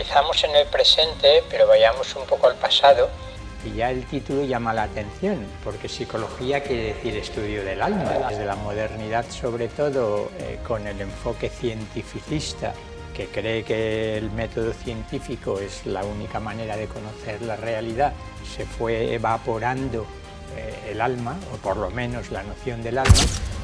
Aterrizamos en el presente, pero vayamos un poco al pasado. Y ya el título llama la atención, porque psicología quiere decir estudio del alma. Desde la modernidad, sobre todo, con el enfoque cientificista, que cree que el método científico es la única manera de conocer la realidad, se fue evaporando el alma, o por lo menos la noción del alma,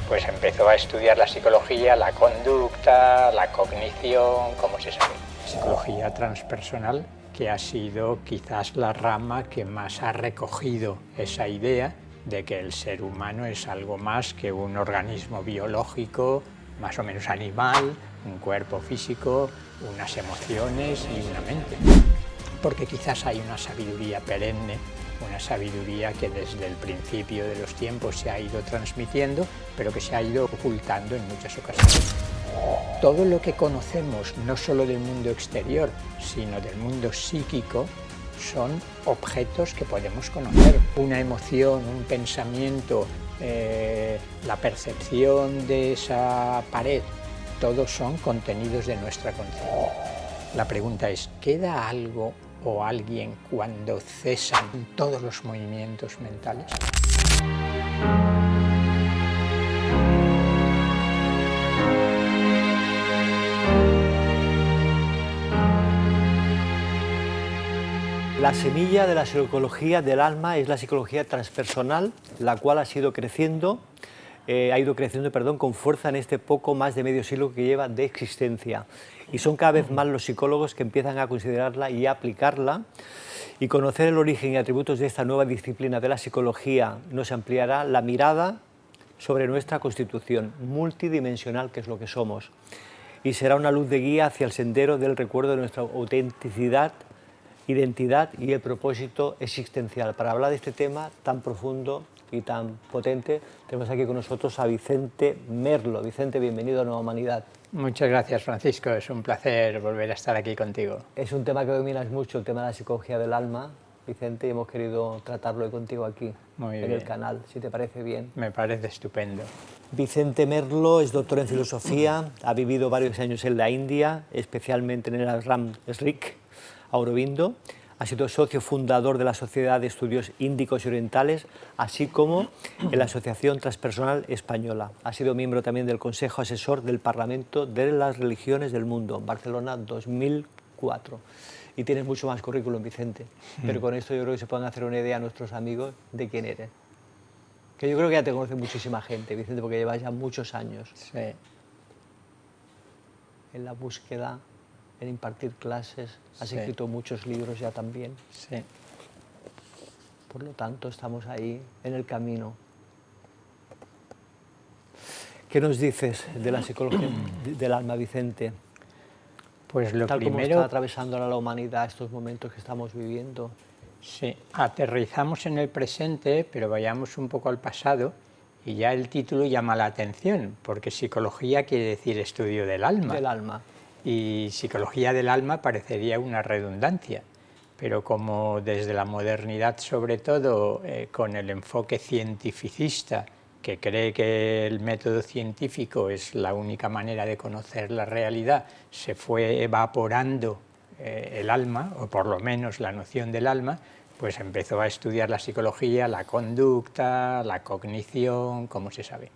pues empezó a estudiar la psicología, la conducta, la cognición, como se sabe. Psicología transpersonal, que ha sido quizás la rama que más ha recogido esa idea de que el ser humano es algo más que un organismo biológico, más o menos animal, un cuerpo físico, unas emociones y una mente. Porque quizás hay una sabiduría perenne, una sabiduría que desde el principio de los tiempos se ha ido transmitiendo, pero que se ha ido ocultando en muchas ocasiones. Todo lo que conocemos, no solo del mundo exterior, sino del mundo psíquico, son objetos que podemos conocer. Una emoción, un pensamiento, la percepción de esa pared, todos son contenidos de nuestra conciencia. La pregunta es, ¿queda algo o alguien cuando cesan todos los movimientos mentales? La semilla de la psicología del alma es la psicología transpersonal, la cual ha ido creciendo con fuerza en este poco más de medio siglo que lleva de existencia. Y son cada vez más los psicólogos que empiezan a considerarla y a aplicarla. Y conocer el origen y atributos de esta nueva disciplina de la psicología nos ampliará la mirada sobre nuestra constitución multidimensional, que es lo que somos. Y será una luz de guía hacia el sendero del recuerdo de nuestra autenticidad, identidad y el propósito existencial. Para hablar de este tema tan profundo y tan potente, tenemos aquí con nosotros a Vicente Merlo. Vicente, bienvenido a Nueva Humanidad. Muchas gracias, Francisco, es un placer volver a estar aquí contigo. Es un tema que dominas mucho, el tema de la psicología del alma, Vicente, y hemos querido tratarlo hoy contigo aquí, en el canal, si te parece bien. Me parece estupendo. Vicente Merlo es doctor en filosofía, ha vivido varios años en la India, especialmente en el Ashram Srik, Aurobindo. Ha sido socio fundador de la Sociedad de Estudios Índicos y Orientales, así como en la Asociación Transpersonal Española. Ha sido miembro también del Consejo Asesor del Parlamento de las Religiones del Mundo, Barcelona 2004. Y tienes mucho más currículum, Vicente, pero con esto yo creo que se pueden hacer una idea a nuestros amigos de quién eres. Que yo creo que ya te conoce muchísima gente, Vicente, porque llevas ya muchos años en la búsqueda, en impartir clases, has escrito muchos libros ya también. Sí. Por lo tanto, estamos ahí en el camino. ¿Qué nos dices de la psicología del alma, Vicente? Pues lo Tal primero... como está atravesando a la humanidad estos momentos que estamos viviendo. Sí, aterrizamos en el presente, pero vayamos un poco al pasado, y ya el título llama la atención, porque psicología quiere decir estudio del alma. Del alma. Y psicología del alma parecería una redundancia, pero como desde la modernidad, sobre todo con el enfoque cientificista, que cree que el método científico es la única manera de conocer la realidad, se fue evaporando el alma, o por lo menos la noción del alma, pues empezó a estudiar la psicología, la conducta, la cognición, como se sabe.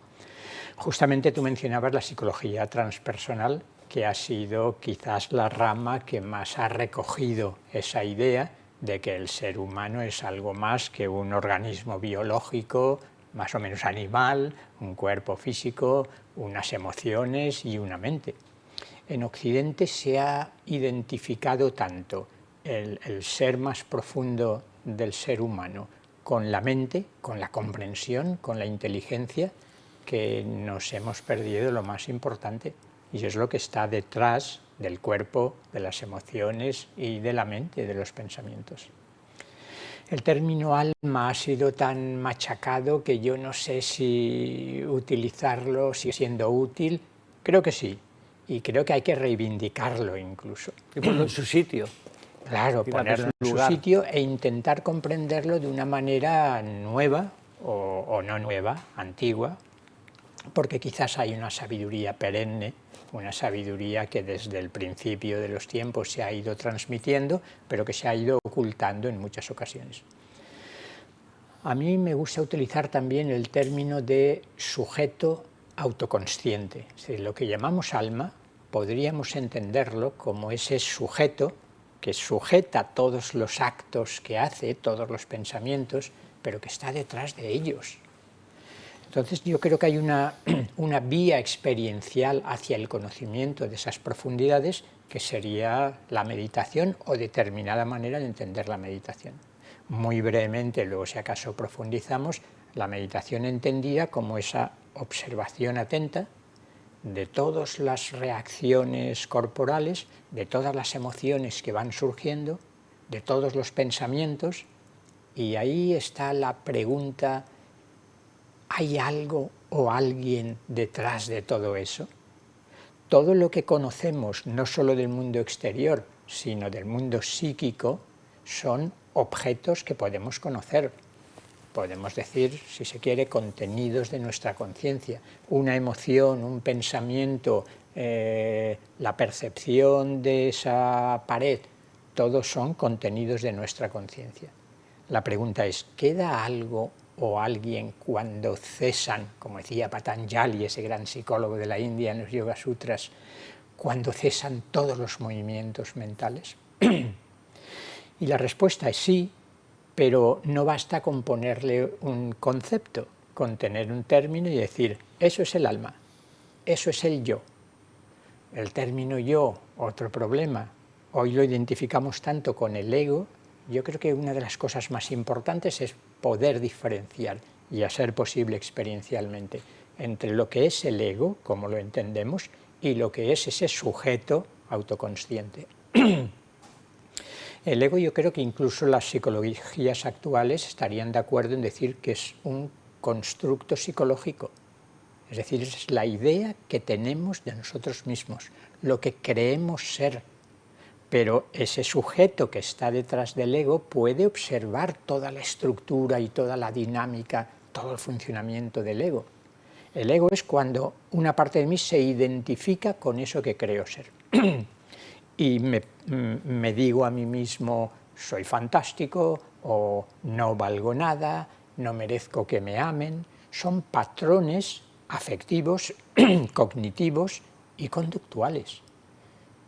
Justamente tú mencionabas la psicología transpersonal, que ha sido quizás la rama que más ha recogido esa idea de que el ser humano es algo más que un organismo biológico, más o menos animal, un cuerpo físico, unas emociones y una mente. En Occidente se ha identificado tanto el ser más profundo del ser humano con la mente, con la comprensión, con la inteligencia, que nos hemos perdido lo más importante. Y es lo que está detrás del cuerpo, de las emociones y de la mente, de los pensamientos. El término alma ha sido tan machacado que yo no sé si utilizarlo sigue siendo útil. Creo que sí, y creo que hay que reivindicarlo incluso. Y ponerlo en su sitio. Claro, ponerlo en su sitio e intentar comprenderlo de una manera nueva o no nueva, antigua, porque quizás hay una sabiduría perenne, una sabiduría que desde el principio de los tiempos se ha ido transmitiendo, pero que se ha ido ocultando en muchas ocasiones. A mí me gusta utilizar también el término de sujeto autoconsciente. Es decir, lo que llamamos alma, podríamos entenderlo como ese sujeto que sujeta todos los actos que hace, todos los pensamientos, pero que está detrás de ellos. Entonces yo creo que hay una vía experiencial hacia el conocimiento de esas profundidades que sería la meditación o determinada manera de entender la meditación. Muy brevemente, luego si acaso profundizamos, la meditación entendida como esa observación atenta de todas las reacciones corporales, de todas las emociones que van surgiendo, de todos los pensamientos, y ahí está la pregunta: ¿hay algo o alguien detrás de todo eso? Todo lo que conocemos, no solo del mundo exterior, sino del mundo psíquico, son objetos que podemos conocer. Podemos decir, si se quiere, contenidos de nuestra conciencia. Una emoción, un pensamiento, la percepción de esa pared, todos son contenidos de nuestra conciencia. La pregunta es, ¿queda algo o alguien cuando cesan, como decía Patanjali, ese gran psicólogo de la India en los Yoga Sutras, cuando cesan todos los movimientos mentales? Y la respuesta es sí, pero no basta con ponerle un concepto, con tener un término y decir, eso es el alma, eso es el yo. El término yo, otro problema. Hoy lo identificamos tanto con el ego. Yo creo que una de las cosas más importantes es poder diferenciar, y a ser posible experiencialmente, entre lo que es el ego, como lo entendemos, y lo que es ese sujeto autoconsciente. El ego, yo creo que incluso las psicologías actuales estarían de acuerdo en decir que es un constructo psicológico. Es decir, es la idea que tenemos de nosotros mismos, lo que creemos ser. Pero ese sujeto que está detrás del ego puede observar toda la estructura y toda la dinámica, todo el funcionamiento del ego. El ego es cuando una parte de mí se identifica con eso que creo ser. Y me digo a mí mismo, soy fantástico, o no valgo nada, no merezco que me amen. Son patrones afectivos, cognitivos y conductuales.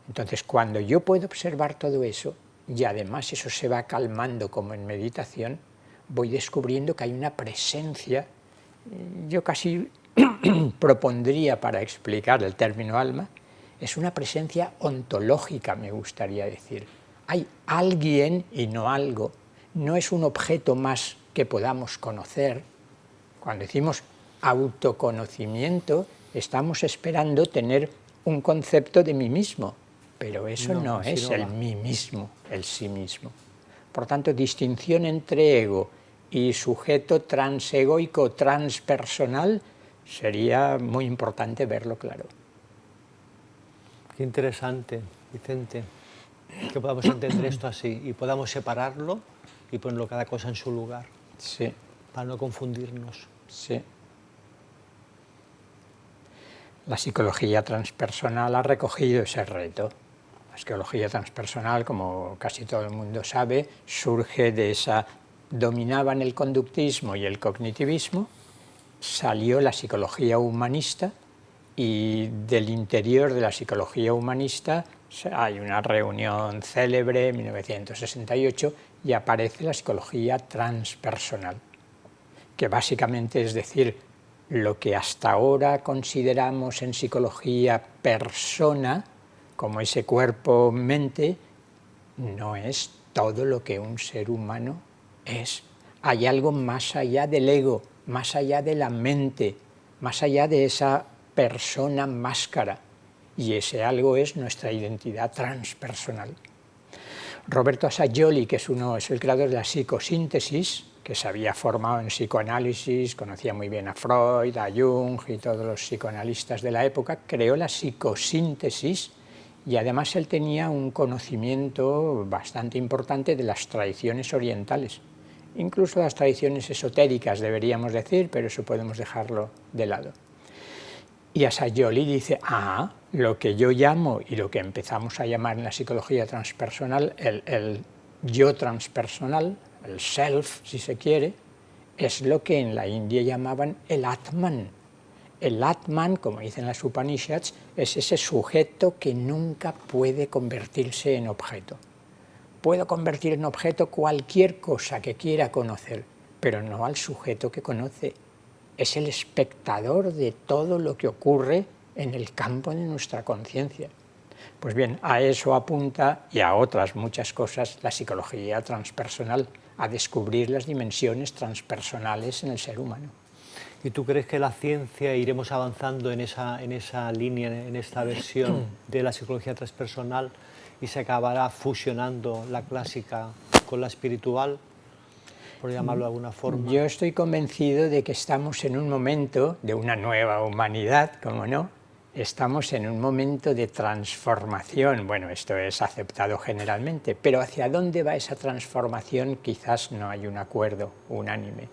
Entonces, cuando yo puedo observar todo eso, y además eso se va calmando como en meditación, voy descubriendo que hay una presencia. Yo casi propondría, para explicar el término alma, es una presencia ontológica, me gustaría decir. Hay alguien y no algo. No es un objeto más que podamos conocer. Cuando decimos autoconocimiento, estamos esperando tener un concepto de mí mismo, pero eso no es el mí mismo, el sí mismo. Por tanto, distinción entre ego y sujeto transegoico, transpersonal, sería muy importante verlo claro. Qué interesante, Vicente, que podamos entender esto así y podamos separarlo y ponerlo cada cosa en su lugar. Sí. Para no confundirnos. Sí. La psicología transpersonal ha recogido ese reto. La psicología transpersonal, como casi todo el mundo sabe, surge de esa... Dominaban el conductismo y el cognitivismo, salió la psicología humanista, y del interior de la psicología humanista hay una reunión célebre en 1968 y aparece la psicología transpersonal, que básicamente es decir, lo que hasta ahora consideramos en psicología persona, como ese cuerpo-mente, no es todo lo que un ser humano es. Hay algo más allá del ego, más allá de la mente, más allá de esa persona máscara, y ese algo es nuestra identidad transpersonal. Roberto Assagioli, que es el creador de la psicosíntesis, que se había formado en psicoanálisis, conocía muy bien a Freud, a Jung y todos los psicoanalistas de la época, creó la psicosíntesis, y además él tenía un conocimiento bastante importante de las tradiciones orientales, incluso las tradiciones esotéricas, deberíamos decir, pero eso podemos dejarlo de lado. Y Assagioli dice, lo que yo llamo y lo que empezamos a llamar en la psicología transpersonal el yo transpersonal, el self, si se quiere, es lo que en la India llamaban el Atman. El Atman, como dicen las Upanishads, es ese sujeto que nunca puede convertirse en objeto. Puedo convertir en objeto cualquier cosa que quiera conocer, pero no al sujeto que conoce. Es el espectador de todo lo que ocurre en el campo de nuestra conciencia. Pues bien, a eso apunta, y a otras muchas cosas, la psicología transpersonal, a descubrir las dimensiones transpersonales en el ser humano. ¿Y tú crees que la ciencia iremos avanzando en esa línea, en esta versión de la psicología transpersonal y se acabará fusionando la clásica con la espiritual, por llamarlo de alguna forma? Yo estoy convencido de que estamos en un momento de una nueva humanidad, ¿cómo no? Estamos en un momento de transformación, bueno, esto es aceptado generalmente, pero ¿hacia dónde va esa transformación? Quizás no hay un acuerdo unánime.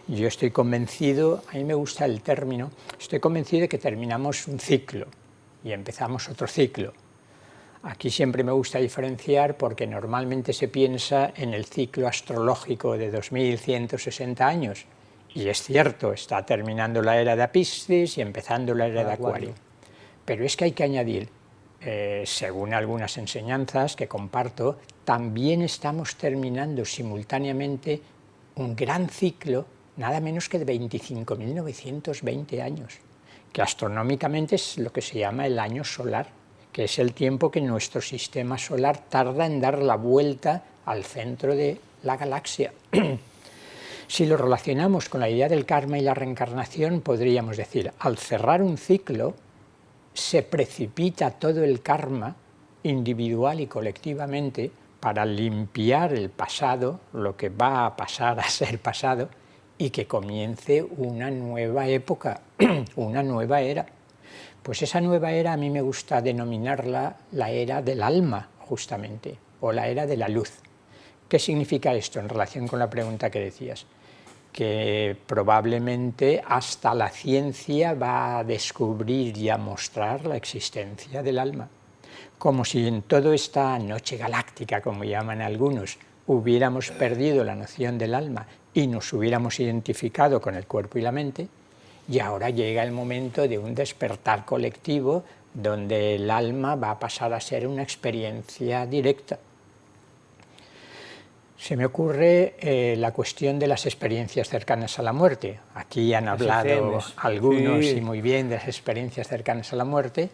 Yo estoy convencido, a mí me gusta el término, estoy convencido de que terminamos un ciclo y empezamos otro ciclo. Aquí siempre me gusta diferenciar porque normalmente se piensa en el ciclo astrológico de 2160 años, y es cierto, está terminando la era de Piscis y empezando la era de Acuario. Pero es que hay que añadir, según algunas enseñanzas que comparto, también estamos terminando simultáneamente un gran ciclo, nada menos que de 25.920 años, que astronómicamente es lo que se llama el año solar, que es el tiempo que nuestro sistema solar tarda en dar la vuelta al centro de la galaxia. Si lo relacionamos con la idea del karma y la reencarnación, podríamos decir, al cerrar un ciclo, se precipita todo el karma, individual y colectivamente, para limpiar el pasado, lo que va a pasar a ser pasado, y que comience una nueva época, una nueva era. Pues esa nueva era a mí me gusta denominarla la era del alma, justamente, o la era de la luz. ¿Qué significa esto en relación con la pregunta que decías? Que probablemente hasta la ciencia va a descubrir y a mostrar la existencia del alma. Como si en toda esta noche galáctica, como llaman algunos, hubiéramos perdido la noción del alma y nos hubiéramos identificado con el cuerpo y la mente, y ahora llega el momento de un despertar colectivo donde el alma va a pasar a ser una experiencia directa. Se me ocurre la cuestión de las experiencias cercanas a la muerte. Aquí han hablado algunos, sí, y muy bien, de las experiencias cercanas a la muerte.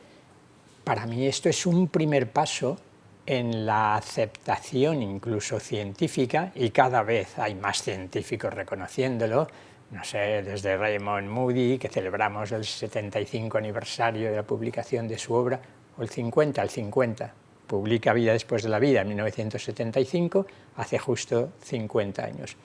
Para mí esto es un primer paso en la aceptación incluso científica, y cada vez hay más científicos reconociéndolo. No sé, desde Raymond Moody, que celebramos el 75 aniversario de la publicación de su obra, o el 50, publica Vida después de la vida en 1975, hace justo 50 años.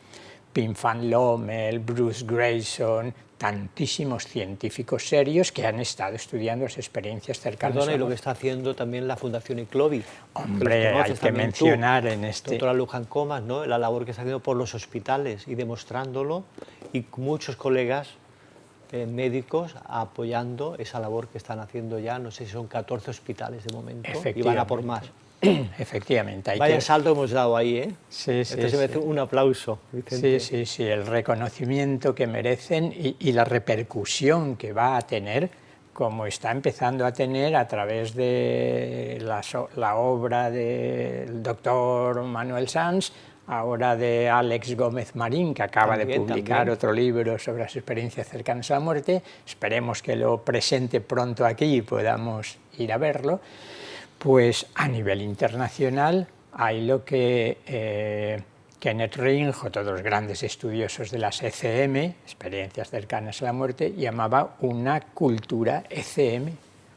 Pim Van Lommel, Bruce Grayson, tantísimos científicos serios que han estado estudiando las experiencias cercanas. Perdona, y lo que está haciendo también la Fundación Iclovi. Hombre, hay que mencionar en este... Doctora Luján Comas, ¿no? La labor que está haciendo por los hospitales y demostrándolo, y muchos colegas médicos apoyando esa labor que están haciendo ya, no sé si son 14 hospitales de momento, y van a por más. Efectivamente. Vaya salto hemos dado ahí, ¿eh? Sí, se merece un aplauso, Vicente. Sí, el reconocimiento que merecen y la repercusión que va a tener, como está empezando a tener a través de la obra del doctor Manuel Sanz, ahora de Àlex Gómez Marín, que acaba de publicar otro libro sobre las experiencias cercanas a la muerte. Esperemos que lo presente pronto aquí y podamos ir a verlo. Pues a nivel internacional hay lo que Kenneth Ring, o todos los grandes estudiosos de las ECM, experiencias cercanas a la muerte, llamaba una cultura ECM.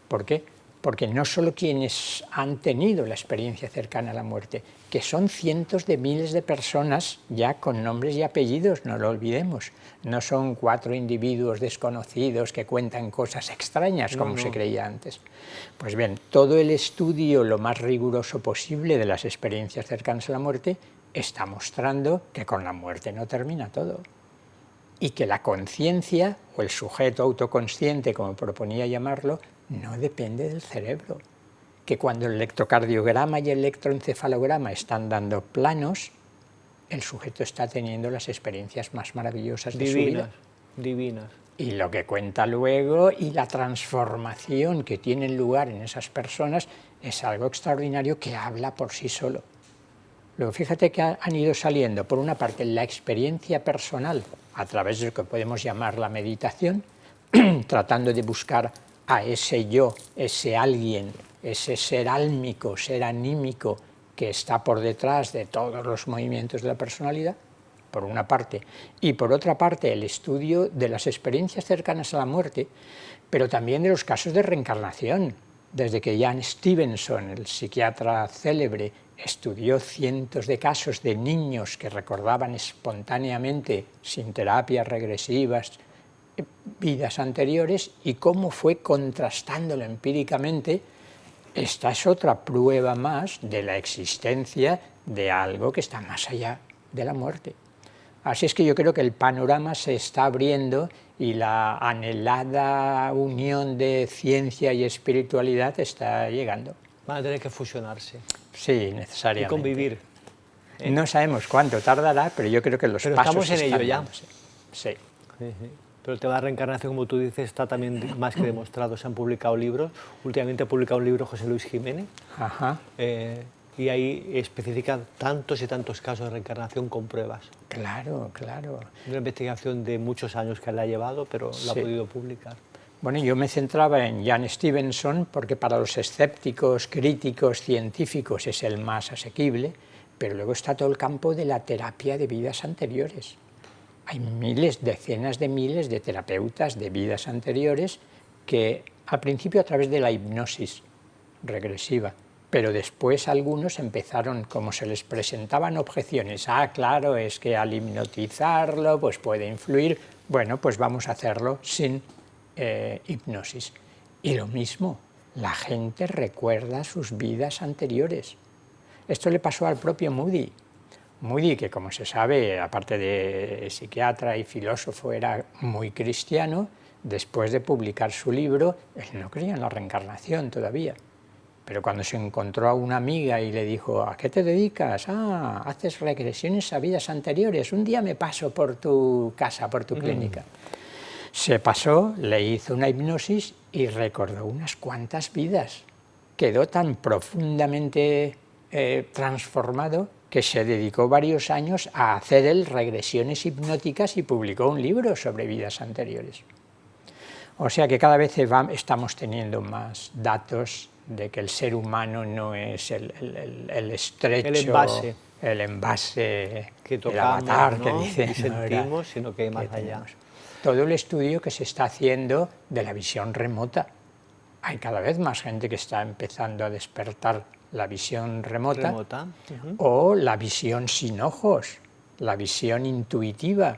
¿Por qué? Porque no solo quienes han tenido la experiencia cercana a la muerte, que son cientos de miles de personas ya con nombres y apellidos, no lo olvidemos. No son 4 individuos desconocidos que cuentan cosas extrañas como se creía antes. Pues bien, todo el estudio lo más riguroso posible de las experiencias cercanas a la muerte está mostrando que con la muerte no termina todo. y que la conciencia, o el sujeto autoconsciente, como proponía llamarlo, no depende del cerebro, que cuando el electrocardiograma y el electroencefalograma están dando planos, el sujeto está teniendo las experiencias más maravillosas de su vida. Divinas. Y lo que cuenta luego y la transformación que tiene lugar en esas personas es algo extraordinario que habla por sí solo. Luego fíjate que han ido saliendo, por una parte, la experiencia personal a través de lo que podemos llamar la meditación, tratando de buscar a ese yo, ese alguien, ese ser álmico, ser anímico que está por detrás de todos los movimientos de la personalidad, por una parte, y por otra parte el estudio de las experiencias cercanas a la muerte, pero también de los casos de reencarnación. Desde que Jan Stevenson, el psiquiatra célebre, estudió cientos de casos de niños que recordaban espontáneamente, sin terapias regresivas, vidas anteriores, y cómo fue contrastándolo empíricamente. Esta es otra prueba más de la existencia de algo que está más allá de la muerte. Así es que yo creo que el panorama se está abriendo y la anhelada unión de ciencia y espiritualidad está llegando. Van a tener que fusionarse. Sí, necesariamente. Y convivir. No sabemos cuánto tardará, pero yo creo que los pasos estamos en ello ya. Sí. Pero el tema de la reencarnación, como tú dices, está también más que demostrado. Se han publicado libros. Últimamente ha publicado un libro José Luis Jiménez. Ajá. Y ahí especifica tantos y tantos casos de reencarnación con pruebas. Claro, claro. Una investigación de muchos años que le ha llevado, pero lo ha podido publicar. Bueno, yo me centraba en Jan Stevenson porque para los escépticos, críticos, científicos es el más asequible, pero luego está todo el campo de la terapia de vidas anteriores. Hay miles, decenas de miles de terapeutas de vidas anteriores que al principio a través de la hipnosis regresiva, pero después algunos empezaron, como se les presentaban objeciones, claro, es que al hipnotizarlo pues puede influir, bueno, pues vamos a hacerlo sin hipnosis. Y lo mismo, la gente recuerda sus vidas anteriores. Esto le pasó al propio Moody. Moody, que como se sabe, aparte de psiquiatra y filósofo, era muy cristiano, después de publicar su libro, él no creía en la reencarnación todavía. Pero cuando se encontró a una amiga y le dijo, ¿a qué te dedicas? Haces regresiones a vidas anteriores, un día me paso por tu casa, por tu clínica. Se pasó, le hizo una hipnosis y recordó unas cuantas vidas. Quedó tan profundamente transformado que se dedicó varios años a hacer él regresiones hipnóticas y publicó un libro sobre vidas anteriores. O sea que cada vez estamos teniendo más datos de que el ser humano no es el estrecho, el envase que tocamos, el avatar, ¿no? que dicen, y sentimos, sino que hay más allá. Todo el estudio que se está haciendo de la visión remota. Hay cada vez más gente que está empezando a despertar la visión remota. O la visión sin ojos, la visión intuitiva,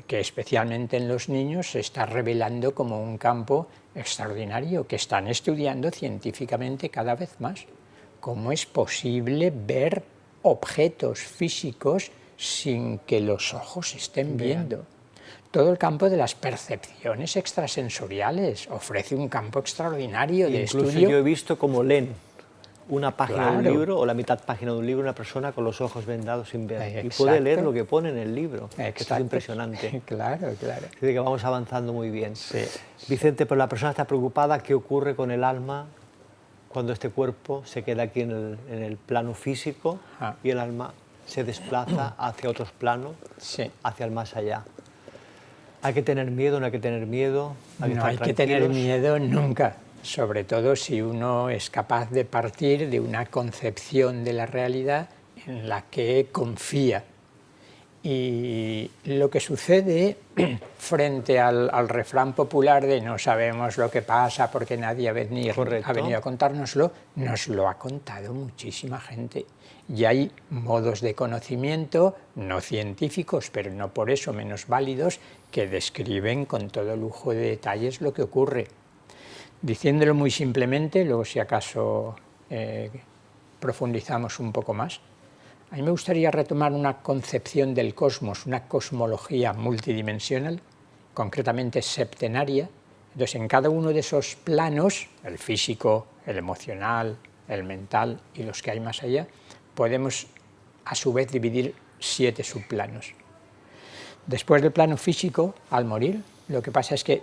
que especialmente en los niños se está revelando como un campo extraordinario, que están estudiando científicamente cada vez más. ¿Cómo es posible ver objetos físicos sin que los ojos estén viendo? Todo el campo de las percepciones extrasensoriales ofrece un campo extraordinario de estudio. Incluso yo he visto cómo leen una página de un libro o la mitad página de un libro una persona con los ojos vendados sin ver. Y puede leer lo que pone en el libro. Esto es impresionante. Claro, claro. Dice que vamos avanzando muy bien. Sí. Vicente, pero la persona está preocupada. ¿Qué ocurre con el alma cuando este cuerpo se queda aquí en el plano físico y el alma se desplaza hacia otros planos, hacia el más allá? ¿Hay que tener miedo? ¿No hay que tener miedo? No hay que tener miedo nunca, sobre todo si uno es capaz de partir de una concepción de la realidad en la que confía. Y lo que sucede frente al refrán popular de no sabemos lo que pasa porque nadie ha venido a contárnoslo, nos lo ha contado muchísima gente. Y hay modos de conocimiento, no científicos, pero no por eso menos válidos, que describen con todo lujo de detalles lo que ocurre. Diciéndolo muy simplemente, luego si acaso profundizamos un poco más, a mí me gustaría retomar una concepción del cosmos, una cosmología multidimensional, concretamente septenaria. Entonces, en cada uno de esos planos, el físico, el emocional, el mental y los que hay más allá, podemos a su vez dividir 7 subplanos. Después del plano físico, al morir, lo que pasa es que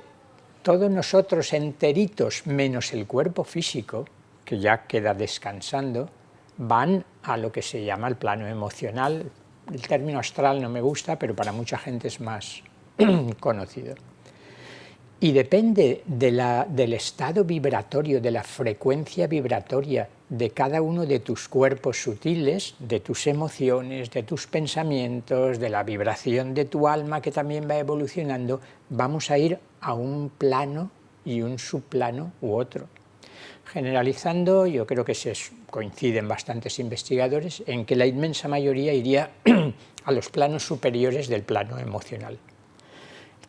todos nosotros enteritos, menos el cuerpo físico, que ya queda descansando, van a lo que se llama el plano emocional. El término astral no me gusta, pero para mucha gente es más conocido. Y depende del estado vibratorio, de la frecuencia vibratoria de cada uno de tus cuerpos sutiles, de tus emociones, de tus pensamientos, de la vibración de tu alma que también va evolucionando, vamos a ir a un plano y un subplano u otro. Generalizando, yo creo que coinciden bastantes investigadores en que la inmensa mayoría iría a los planos superiores del plano emocional.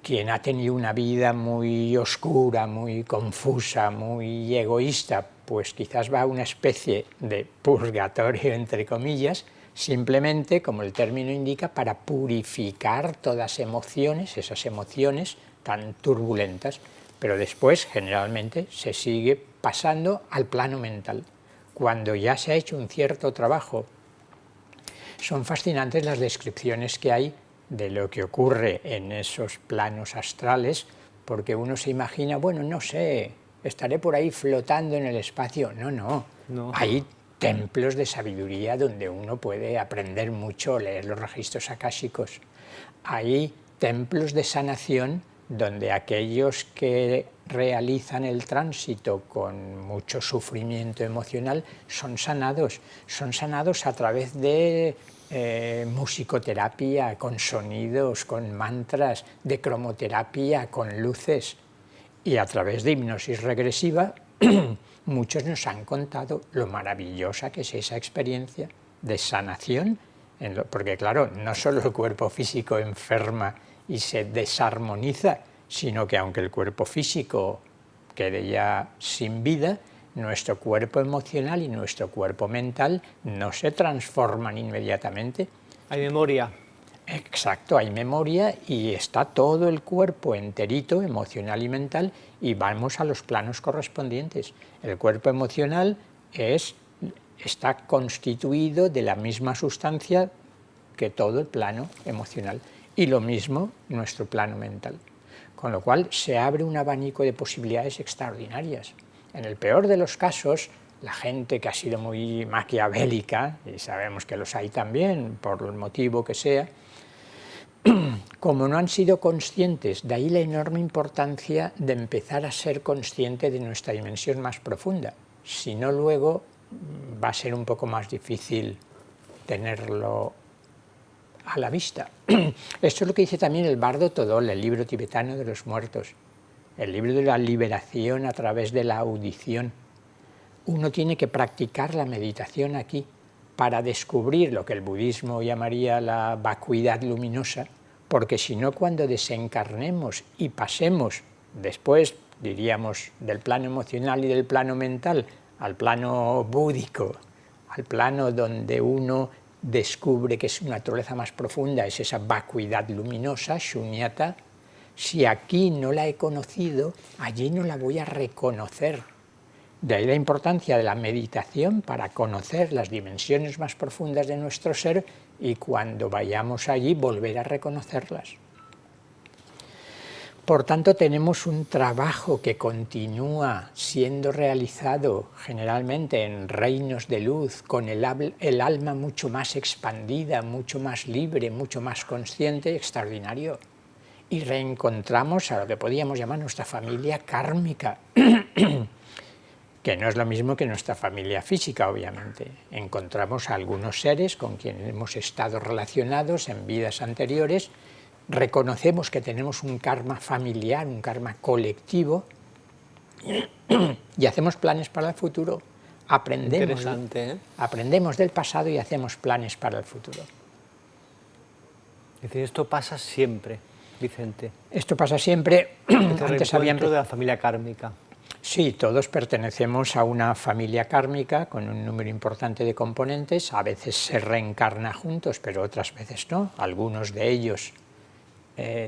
Quien ha tenido una vida muy oscura, muy confusa, muy egoísta, pues quizás va a una especie de purgatorio, entre comillas, simplemente, como el término indica, para purificar todas esas emociones tan turbulentas, pero después generalmente se sigue pasando al plano mental, cuando ya se ha hecho un cierto trabajo. Son fascinantes las descripciones que hay de lo que ocurre en esos planos astrales, porque uno se imagina, bueno, no sé, estaré por ahí flotando en el espacio. No. Hay templos de sabiduría donde uno puede aprender mucho, leer los registros akáshicos. Hay templos de sanación donde aquellos que realizan el tránsito con mucho sufrimiento emocional son sanados a través de musicoterapia, con sonidos, con mantras, de cromoterapia, con luces, y a través de hipnosis regresiva muchos nos han contado lo maravillosa que es esa experiencia de sanación, porque claro, no solo el cuerpo físico enferma y se desarmoniza, sino que aunque el cuerpo físico quede ya sin vida, nuestro cuerpo emocional y nuestro cuerpo mental no se transforman inmediatamente. Hay memoria. Exacto, hay memoria y está todo el cuerpo enterito, emocional y mental, y vamos a los planos correspondientes. El cuerpo emocional está constituido de la misma sustancia que todo el plano emocional, y lo mismo nuestro plano mental. Con lo cual se abre un abanico de posibilidades extraordinarias. En el peor de los casos, la gente que ha sido muy maquiavélica, y sabemos que los hay también, por el motivo que sea, como no han sido conscientes, de ahí la enorme importancia de empezar a ser consciente de nuestra dimensión más profunda. Si no, luego va a ser un poco más difícil tenerlo a la vista. Esto es lo que dice también el Bardo Todol, el libro tibetano de los muertos, el libro de la liberación a través de la audición. Uno tiene que practicar la meditación aquí para descubrir lo que el budismo llamaría la vacuidad luminosa, porque si no, cuando desencarnemos y pasemos después, diríamos, del plano emocional y del plano mental al plano búdico, al plano donde uno descubre que su naturaleza más profunda es esa vacuidad luminosa, shunyata, si aquí no la he conocido, allí no la voy a reconocer. De ahí la importancia de la meditación para conocer las dimensiones más profundas de nuestro ser y cuando vayamos allí volver a reconocerlas. Por tanto, tenemos un trabajo que continúa siendo realizado generalmente en reinos de luz, con el alma mucho más expandida, mucho más libre, mucho más consciente, extraordinario. Y reencontramos a lo que podríamos llamar nuestra familia kármica, que no es lo mismo que nuestra familia física, obviamente. Encontramos a algunos seres con quienes hemos estado relacionados en vidas anteriores, reconocemos que tenemos un karma familiar, un karma colectivo, y hacemos planes para el futuro. Aprendemos del pasado y hacemos planes para el futuro. Es decir, esto pasa siempre, Vicente. Esto pasa siempre. Antes de la familia kármica. Sí, todos pertenecemos a una familia kármica con un número importante de componentes. A veces se reencarna juntos, pero otras veces no. Algunos de ellos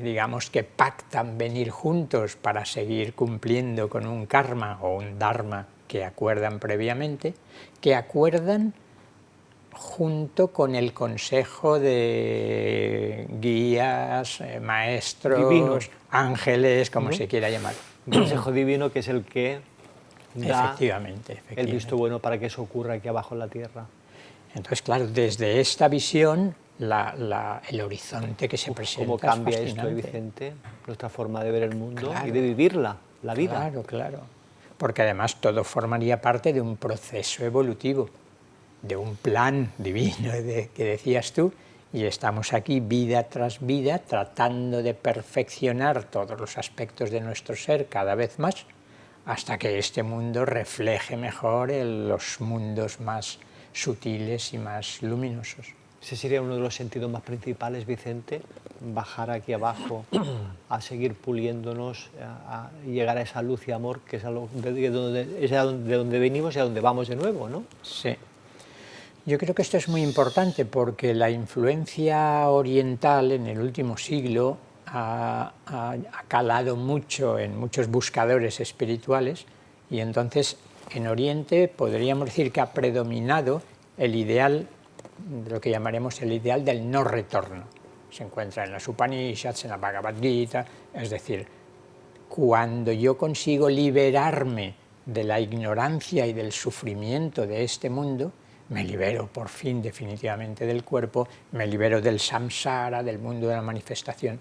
digamos que pactan venir juntos para seguir cumpliendo con un karma o un dharma que acuerdan previamente, que acuerdan junto con el consejo de guías, maestros, divino, ángeles, como se quiera llamar. Un consejo divino que es el que da efectivamente. el visto bueno para que eso ocurra aquí abajo en la tierra. Entonces, claro, desde esta visión, el horizonte que se presenta ¿Cómo cambia es esto, fascinante. Vicente? Nuestra forma de ver el mundo Claro. y de vivirla, la vida. Claro, claro. Porque además todo formaría parte de un proceso evolutivo, de un plan divino que decías tú, y estamos aquí vida tras vida tratando de perfeccionar todos los aspectos de nuestro ser cada vez más, hasta que este mundo refleje mejor los mundos más sutiles y más luminosos. Ese sería uno de los sentidos más principales, Vicente, bajar aquí abajo, a seguir puliéndonos, a llegar a esa luz y amor que es de donde venimos y a donde vamos de nuevo, ¿no? Sí. Yo creo que esto es muy importante porque la influencia oriental en el último siglo ha calado mucho en muchos buscadores espirituales, y entonces en Oriente podríamos decir que ha predominado el ideal, lo que llamaremos el ideal del no retorno. Se encuentra en las Upanishads, en la Bhagavad Gita, es decir, cuando yo consigo liberarme de la ignorancia y del sufrimiento de este mundo, me libero por fin definitivamente del cuerpo, me libero del samsara, del mundo de la manifestación.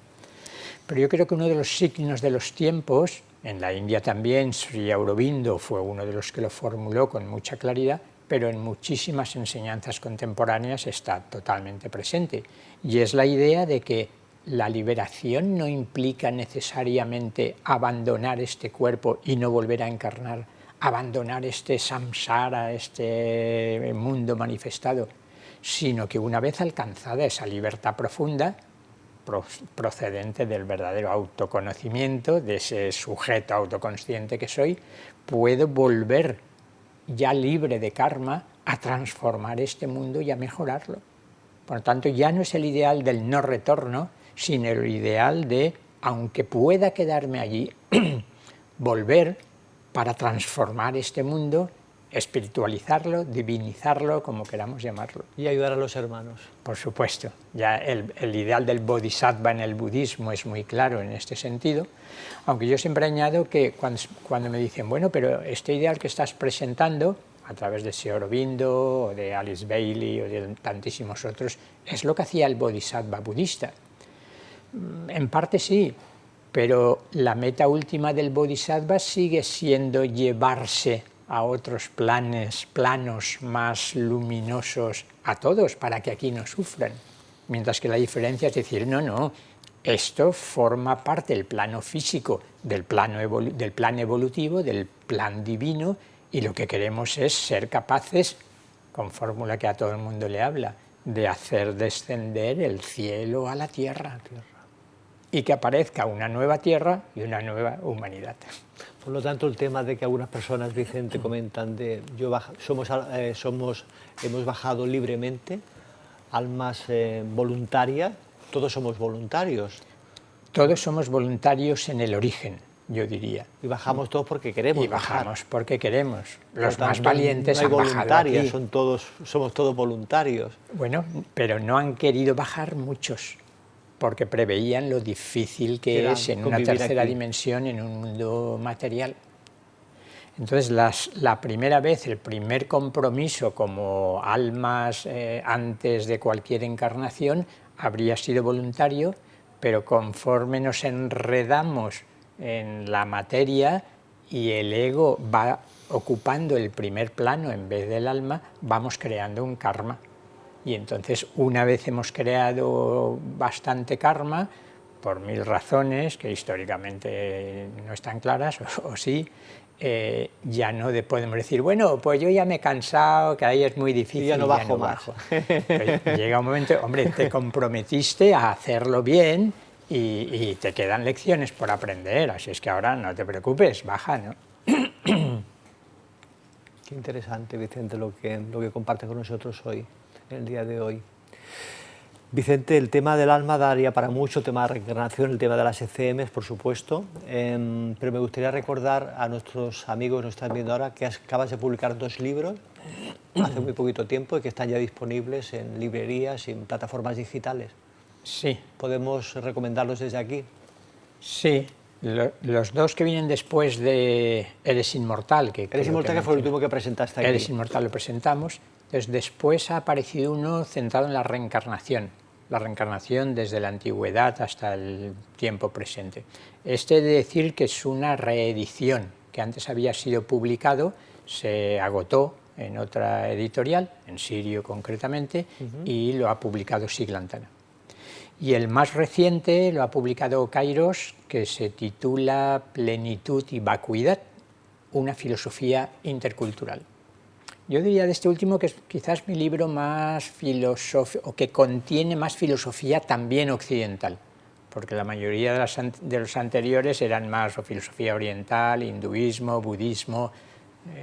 Pero yo creo que uno de los signos de los tiempos, en la India también, Sri Aurobindo fue uno de los que lo formuló con mucha claridad, pero en muchísimas enseñanzas contemporáneas está totalmente presente, y es la idea de que la liberación no implica necesariamente abandonar este cuerpo y no volver a encarnar, abandonar este samsara, este mundo manifestado, sino que una vez alcanzada esa libertad profunda, procedente del verdadero autoconocimiento, de ese sujeto autoconsciente que soy, puedo volver, ya libre de karma, a transformar este mundo y a mejorarlo. Por lo tanto, ya no es el ideal del no retorno, sino el ideal de, aunque pueda quedarme allí, volver para transformar este mundo, espiritualizarlo, divinizarlo, como queramos llamarlo. Y ayudar a los hermanos. Por supuesto, ya el ideal del bodhisattva en el budismo es muy claro en este sentido, aunque yo siempre añado que cuando me dicen, bueno, pero este ideal que estás presentando, a través de Sri Aurobindo, o de Alice Bailey, o de tantísimos otros, es lo que hacía el bodhisattva budista. En parte sí, pero la meta última del bodhisattva sigue siendo llevarse a otros planos más luminosos a todos, para que aquí no sufran. Mientras que la diferencia es decir, no, esto forma parte del plano físico, del plan evolutivo, del plan divino, y lo que queremos es ser capaces, con fórmula que a todo el mundo le habla, de hacer descender el cielo a la tierra. Y que aparezca una nueva tierra y una nueva humanidad. Por lo tanto, el tema de que algunas personas, Vicente, comentan de hemos bajado libremente, almas voluntarias, todos somos voluntarios. Todos somos voluntarios en el origen, yo diría. Y bajamos todos porque queremos. Y bajamos porque queremos. Los tanto, más valientes no hay han bajado aquí. Somos todos voluntarios. Bueno, pero no han querido bajar muchos, porque preveían lo difícil que es en una tercera dimensión, en un mundo material. Entonces, la primera vez, el primer compromiso como almas antes de cualquier encarnación habría sido voluntario, pero conforme nos enredamos en la materia y el ego va ocupando el primer plano en vez del alma, vamos creando un karma. Y entonces, una vez hemos creado bastante karma, por 1000 razones que históricamente no están claras, o sí, ya no podemos decir, bueno, pues yo ya me he cansado, que ahí es muy difícil, ya no bajo más. Llega un momento, hombre, te comprometiste a hacerlo bien y te quedan lecciones por aprender, así es que ahora no te preocupes, baja, ¿no? Qué interesante, Vicente, lo que compartes con nosotros hoy, en el día de hoy. Vicente, el tema del alma daría para mucho, el tema de la reencarnación, el tema de las ECMs, por supuesto, pero me gustaría recordar a nuestros amigos que nos están viendo ahora que acabas de publicar 2 libros hace muy poquito tiempo y que están ya disponibles en librerías y en plataformas digitales. Sí. ¿Podemos recomendarlos desde aquí? Sí, los 2 que vienen después de Eres Inmortal. Eres Inmortal, que fue el último que presentaste aquí. Eres Inmortal lo presentamos. Entonces, después ha aparecido uno centrado en la reencarnación desde la antigüedad hasta el tiempo presente. Este he de decir que es una reedición, que antes había sido publicado, se agotó en otra editorial, en Sirio concretamente, y lo ha publicado Siglantana. Y el más reciente lo ha publicado Kairos, que se titula Plenitud y Vacuidad, una filosofía intercultural. Yo diría de este último que es quizás mi libro más filosófico, o que contiene más filosofía también occidental, porque la mayoría de los anteriores eran más o filosofía oriental, hinduismo, budismo,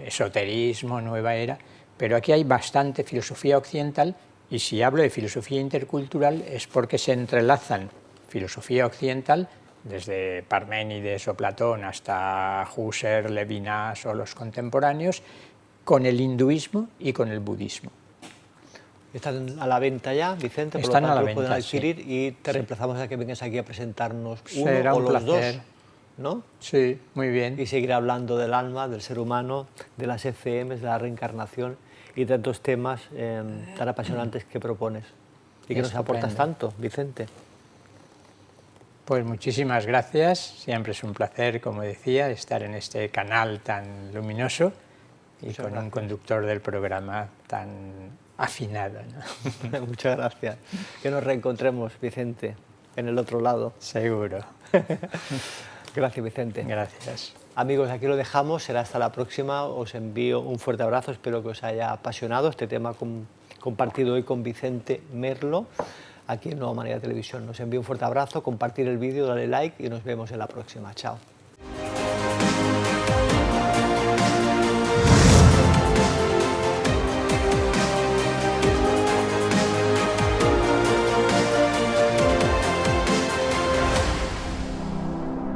esoterismo, nueva era, pero aquí hay bastante filosofía occidental, y si hablo de filosofía intercultural es porque se entrelazan filosofía occidental, desde Parménides o Platón hasta Husserl, Levinas o los contemporáneos, con el hinduismo y con el budismo. Están a la venta ya, Vicente, por Están lo tanto a la los pueden venta, adquirir, sí. y te reemplazamos a que vengas aquí a presentarnos uno Será o un los placer. 2, ¿no? Sí, muy bien. Y seguir hablando del alma, del ser humano, de las ECMs, de la reencarnación y tantos temas tan apasionantes que propones y que nos aportas tanto, Vicente. Pues muchísimas gracias, siempre es un placer, como decía, estar en este canal tan luminoso y Muchas con gracias. un conductor del programa tan afinado, ¿no? Muchas gracias. Que nos reencontremos, Vicente, en el otro lado. Seguro. Gracias, Vicente. Gracias. Amigos, aquí lo dejamos, será hasta la próxima. Os envío un fuerte abrazo, espero que os haya apasionado este tema compartido hoy con Vicente Merlo, aquí en Nueva Manera Televisión. Os envío un fuerte abrazo, compartir el vídeo, darle like y nos vemos en la próxima. Chao.